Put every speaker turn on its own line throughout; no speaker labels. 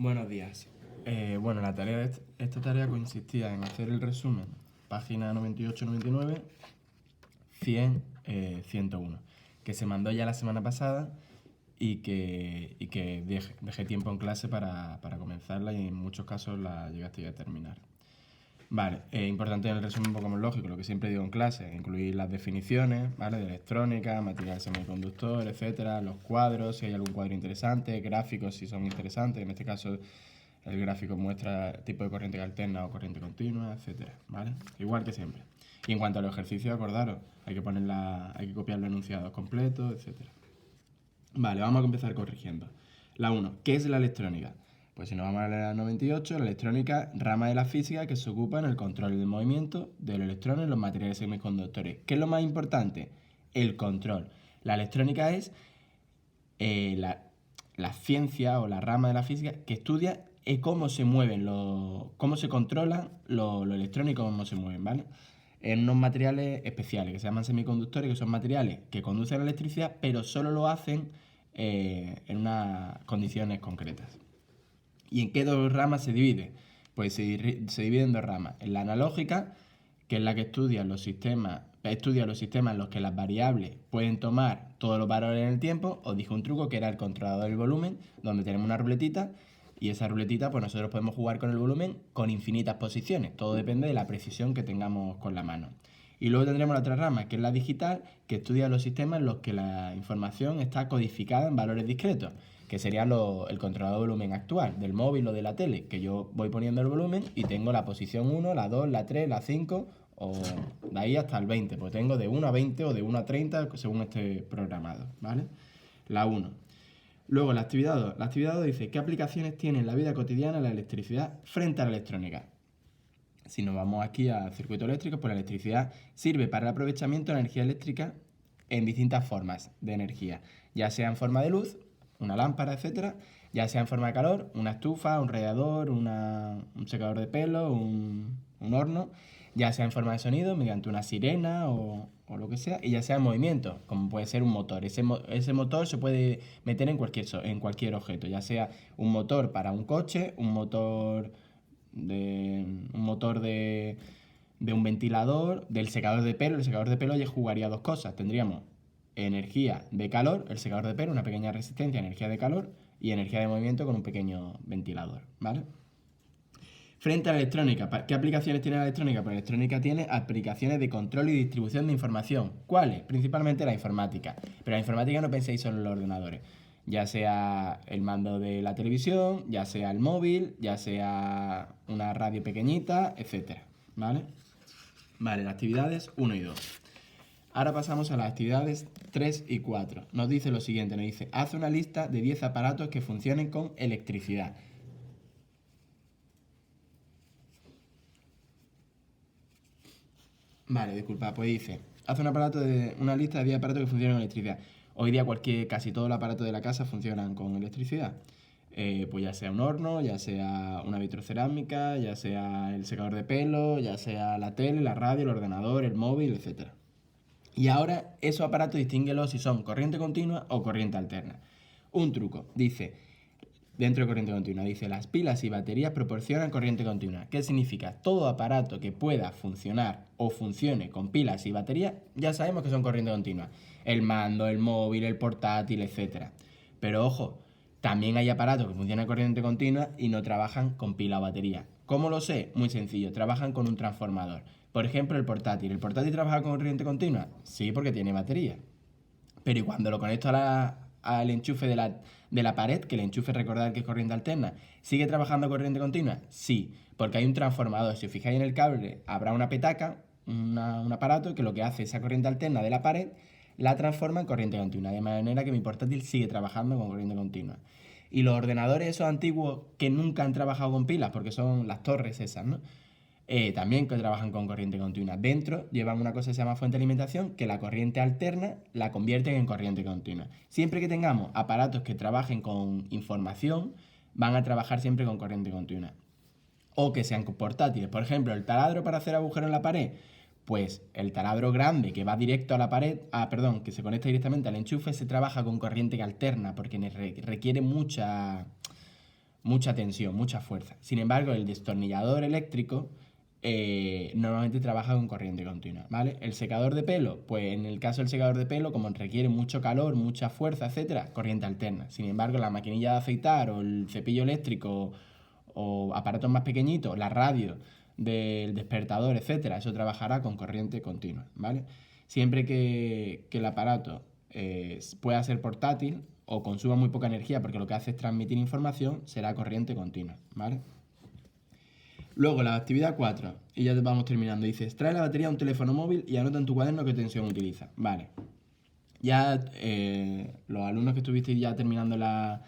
Buenos días. Bueno, esta tarea consistía en hacer el resumen, página 98-99, 100, 101, que se mandó ya la semana pasada y que dejé tiempo en clase para comenzarla y en muchos casos la llegaste ya a terminar. Vale, importante en el resumen un poco más lógico, lo que siempre digo en clase, incluir las definiciones, ¿vale? De electrónica, material semiconductor, etcétera, los cuadros, si hay algún cuadro interesante, gráficos si son interesantes, en este caso el gráfico muestra tipo de corriente alterna o corriente continua, etcétera, ¿vale? Igual que siempre. Y en cuanto a los ejercicios, acordaros, hay que copiar los enunciados completos, etcétera. Vale, vamos a empezar corrigiendo. La 1, ¿qué es la electrónica? Pues si nos vamos a la 98, la electrónica, rama de la física que se ocupa en el control del movimiento de los electrones en los materiales semiconductores. ¿Qué es lo más importante? El control. La electrónica es la ciencia o la rama de la física que estudia cómo se mueven, cómo se controlan los electrones y cómo se mueven, ¿vale? En unos materiales especiales que se llaman semiconductores, que son materiales que conducen la electricidad, pero solo lo hacen en unas condiciones concretas. ¿Y en qué dos ramas se divide? Pues se divide en dos ramas. En la analógica, que es la que estudia los sistemas en los que las variables pueden tomar todos los valores en el tiempo. Os dije un truco que era el controlador del volumen, donde tenemos una ruletita y esa ruletita pues nosotros podemos jugar con el volumen con infinitas posiciones. Todo depende de la precisión que tengamos con la mano. Y luego tendremos la otra rama, que es la digital, que estudia los sistemas en los que la información está codificada en valores discretos, que sería el controlador de volumen actual, del móvil o de la tele, que yo voy poniendo el volumen y tengo la posición 1, la 2, la 3, la 5 o de ahí hasta el 20, pues tengo de 1 a 20 o de 1 a 30 según esté programado, ¿vale? La 1. Luego la actividad 2. La actividad 2 dice, ¿qué aplicaciones tiene en la vida cotidiana la electricidad frente a la electrónica? Si nos vamos aquí al circuito eléctrico, pues la electricidad sirve para el aprovechamiento de la energía eléctrica en distintas formas de energía, ya sea en forma de luz, una lámpara, etcétera, ya sea en forma de calor, una estufa, un radiador, un secador de pelo, un horno, ya sea en forma de sonido, mediante una sirena o lo que sea, y ya sea en movimiento, como puede ser un motor. Ese motor se puede meter en cualquier objeto, ya sea un motor para un coche, un motor de un ventilador, del secador de pelo. El secador de pelo ya jugaría dos cosas. Tendríamos energía de calor, el secador de pelo, una pequeña resistencia, energía de calor, y energía de movimiento con un pequeño ventilador, ¿vale? Frente a la electrónica, ¿qué aplicaciones tiene la electrónica? Pues la electrónica tiene aplicaciones de control y distribución de información. ¿Cuáles? Principalmente la informática. Pero la informática no penséis solo en los ordenadores. Ya sea el mando de la televisión, ya sea el móvil, ya sea una radio pequeñita, etcétera, ¿vale? Vale, las actividades 1 y 2. Ahora pasamos a las actividades 3 y 4. Nos dice lo siguiente, nos dice, haz una lista de 10 aparatos que funcionen con electricidad. Vale, disculpa, pues dice, haz una lista de 10 aparatos que funcionan con electricidad. Hoy día casi todos los aparatos de la casa funcionan con electricidad. Pues ya sea un horno, ya sea una vitrocerámica, ya sea el secador de pelo, ya sea la tele, la radio, el ordenador, el móvil, etcétera. Y ahora esos aparatos distínguelos si son corriente continua o corriente alterna. Un truco, dice, dentro de corriente continua, dice, las pilas y baterías proporcionan corriente continua. ¿Qué significa? Todo aparato que pueda funcionar o funcione con pilas y baterías, ya sabemos que son corriente continua. El mando, el móvil, el portátil, etcétera. Pero ojo, también hay aparatos que funcionan con corriente continua y no trabajan con pila o batería. ¿Cómo lo sé? Muy sencillo, trabajan con un transformador. Por ejemplo, el portátil. ¿El portátil trabaja con corriente continua? Sí, porque tiene batería. Pero ¿y cuando lo conecto al enchufe de la pared, que el enchufe recordad que es corriente alterna, sigue trabajando corriente continua? Sí, porque hay un transformador. Si os fijáis en el cable, habrá una petaca, un aparato que lo que hace esa corriente alterna de la pared la transforma en corriente continua, de manera que mi portátil sigue trabajando con corriente continua. Y los ordenadores esos antiguos que nunca han trabajado con pilas, porque son las torres esas, ¿no? También que trabajan con corriente continua. Dentro llevan una cosa que se llama fuente de alimentación, que la corriente alterna la convierten en corriente continua. Siempre que tengamos aparatos que trabajen con información, van a trabajar siempre con corriente continua. O que sean portátiles. Por ejemplo, el taladro para hacer agujeros en la pared. Pues el taladro grande que va directo a la pared, que se conecta directamente al enchufe, se trabaja con corriente alterna porque requiere mucha tensión, mucha fuerza. Sin embargo, el destornillador eléctrico normalmente trabaja con corriente continua, ¿vale? El secador de pelo, pues en el caso del secador de pelo, como requiere mucho calor, mucha fuerza, etcétera, corriente alterna. Sin embargo, la maquinilla de afeitar o el cepillo eléctrico o aparatos más pequeñitos, la radio del despertador, etcétera, eso trabajará con corriente continua, ¿vale? Siempre que el aparato pueda ser portátil o consuma muy poca energía porque lo que hace es transmitir información, será corriente continua, ¿vale? Luego, la actividad 4, y ya vamos terminando, dice, extrae la batería de un teléfono móvil y anota en tu cuaderno qué tensión utiliza. Vale. Ya los alumnos que estuvisteis ya terminando la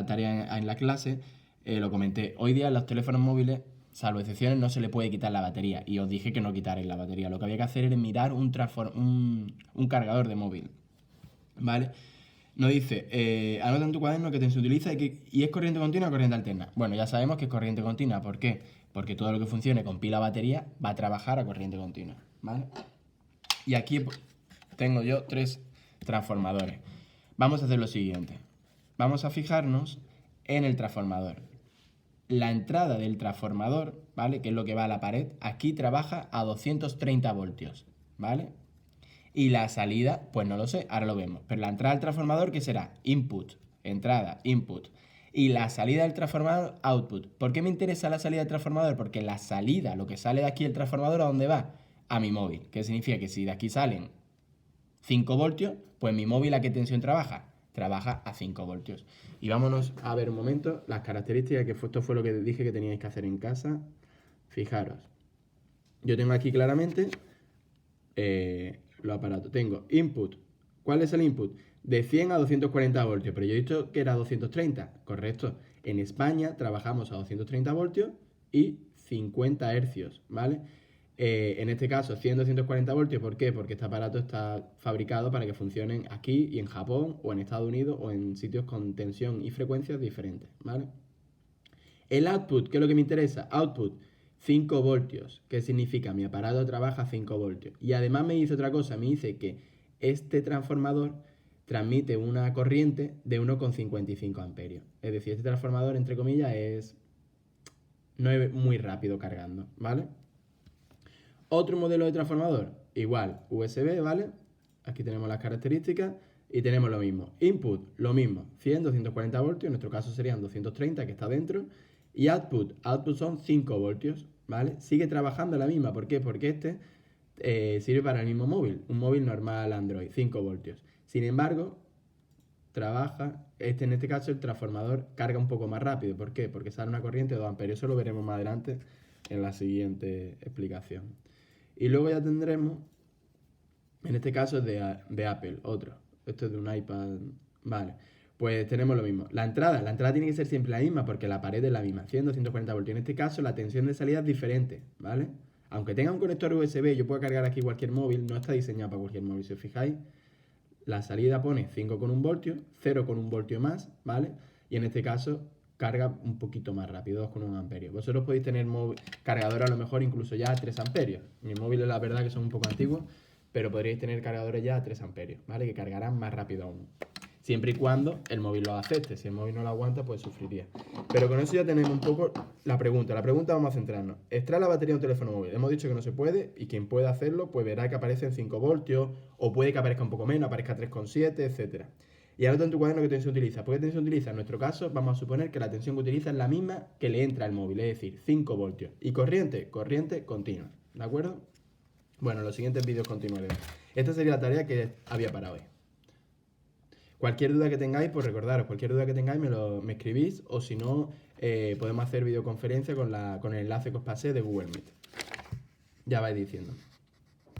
tarea en la clase, lo comenté. Hoy día en los teléfonos móviles, salvo excepciones, no se le puede quitar la batería. Y os dije que no quitarais la batería. Lo que había que hacer era mirar un cargador de móvil. ¿Vale? Nos dice, anota en tu cuaderno qué tensión utiliza y es corriente continua o corriente alterna. Bueno, ya sabemos que es corriente continua. ¿Por qué? Porque todo lo que funcione con pila batería va a trabajar a corriente continua, ¿vale? Y aquí tengo yo 3 transformadores. Vamos a hacer lo siguiente. Vamos a fijarnos en el transformador. La entrada del transformador, ¿vale? Que es lo que va a la pared, aquí trabaja a 230 voltios, ¿vale? Y la salida, pues no lo sé, ahora lo vemos. Pero la entrada del transformador, ¿qué será? Input, entrada, input. Y la salida del transformador, output. ¿Por qué me interesa la salida del transformador? Porque la salida, lo que sale de aquí el transformador, ¿a dónde va? A mi móvil. ¿Qué significa? Que si de aquí salen 5 voltios, pues mi móvil ¿a qué tensión trabaja? Trabaja a 5 voltios. Y vámonos a ver un momento las características, que esto fue lo que dije que teníais que hacer en casa. Fijaros. Yo tengo aquí claramente los aparatos. Tengo input. ¿Cuál es el input? De 100 a 240 voltios, pero yo he dicho que era 230, correcto. En España trabajamos a 230 voltios y 50 hercios, ¿vale? En este caso 100, 240 voltios, ¿por qué? Porque este aparato está fabricado para que funcionen aquí y en Japón o en Estados Unidos o en sitios con tensión y frecuencias diferentes, ¿vale? El output, ¿qué es lo que me interesa? Output, 5 voltios. ¿Qué significa? Mi aparato trabaja a 5 voltios. Y además me dice otra cosa, me dice que este transformador transmite una corriente de 1,55 amperios. Es decir, este transformador, entre comillas, no es muy rápido cargando, ¿vale? Otro modelo de transformador, igual, USB, ¿vale? Aquí tenemos las características y tenemos lo mismo. Input, lo mismo, 100, 240 voltios, en nuestro caso serían 230, que está dentro. Y output son 5 voltios, ¿vale? Sigue trabajando la misma, ¿por qué? Porque sirve para el mismo móvil, un móvil normal Android, 5 voltios. Sin embargo, trabaja, en este caso el transformador carga un poco más rápido, ¿por qué? Porque sale una corriente de 2 amperios, eso lo veremos más adelante en la siguiente explicación. Y luego ya tendremos, en este caso es de Apple, otro, esto es de un iPad, vale. Pues tenemos lo mismo. La entrada tiene que ser siempre la misma porque la pared es la misma, 100, 240 voltios. En este caso la tensión de salida es diferente, ¿vale? Aunque tenga un conector USB, yo puedo cargar aquí cualquier móvil, no está diseñado para cualquier móvil, si os fijáis. La salida pone 5,1 voltios, 0,1 voltio más, ¿vale? Y en este caso carga un poquito más rápido, 2,1 amperios. Vosotros podéis tener cargadores a lo mejor incluso ya a 3 amperios. Mis móviles la verdad que son un poco antiguos, pero podríais tener cargadores ya a 3 amperios, ¿vale? Que cargarán más rápido aún. Siempre y cuando el móvil lo acepte. Si el móvil no lo aguanta, pues sufriría. Pero con eso ya tenemos un poco la pregunta. La pregunta vamos a centrarnos. Extrae la batería de un teléfono móvil. Hemos dicho que no se puede y quien pueda hacerlo, pues verá que aparece en 5 voltios o puede que aparezca un poco menos, aparezca 3,7, etc. Y anota en tu cuaderno qué tensión utiliza. ¿Por qué tensión utiliza? En nuestro caso, vamos a suponer que la tensión que utiliza es la misma que le entra al móvil, es decir, 5 voltios. Y corriente continua. ¿De acuerdo? Bueno, en los siguientes vídeos continuaremos. Esta sería la tarea que había para hoy. Cualquier duda que tengáis, pues recordaros, cualquier duda que tengáis me escribís o si no, podemos hacer videoconferencia con el enlace que os pasé de Google Meet. Ya vais diciendo.